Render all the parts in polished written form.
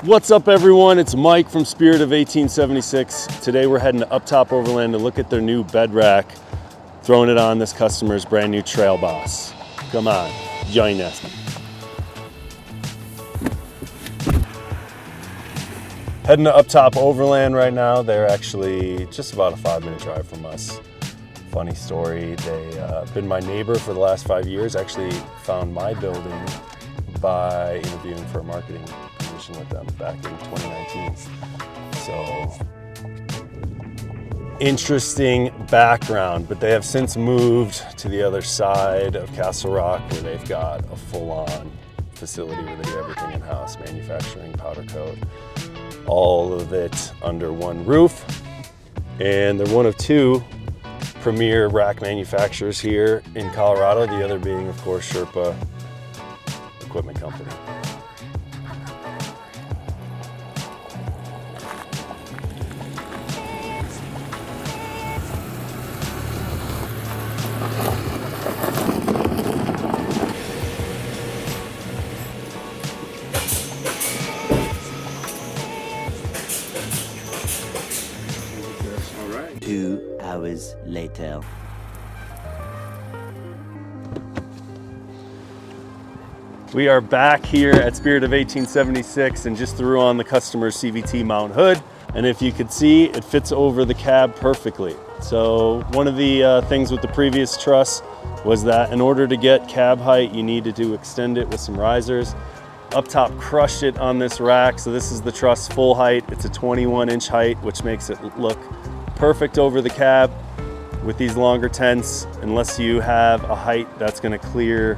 What's up everyone, it's Mike from Spirit of 1876. Today we're heading to UpTop Overland to look at their new bed rack, throwing it on this customer's brand new Trail Boss. Come on, join us. Heading to UpTop Overland right now. They're actually just about a 5-minute drive from us. Funny story, they've been my neighbor for the last 5 years. Actually found my building by interviewing for a marketing position with them back in 2019. So, interesting background, but they have since moved to the other side of Castle Rock where they've got a full-on facility where they do everything in-house, manufacturing, powder coat, all of it under one roof. And they're one of two premier rack manufacturers here in Colorado, the other being, of course, Sherpa Equipment Company. All right. 2 hours later. We are back here at Spirit of 1876 and just threw on the customer's CVT mount hood. And if you could see, it fits over the cab perfectly. So one of the things with the previous truss was that in order to get cab height, you needed to extend it with some risers. UpTop crushed it on this rack. So this is the truss full height. It's a 21-inch height, which makes it look perfect over the cab. With these longer tents, unless you have a height that's gonna clear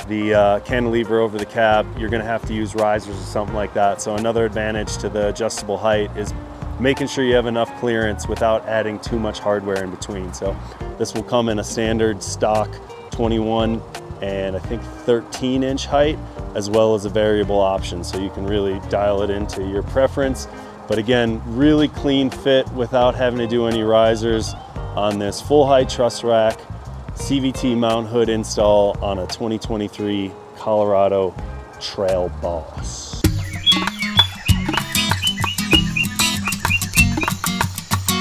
the cantilever over the cab, you're gonna have to use risers or something like that. So another advantage to the adjustable height is making sure you have enough clearance without adding too much hardware in between. So this will come in a standard stock 21 and I think 13-inch height, as well as a variable option. So you can really dial it into your preference. But again, really clean fit without having to do any risers on this full height truss rack, CVT mount hood install on a 2023 Colorado Trail Boss.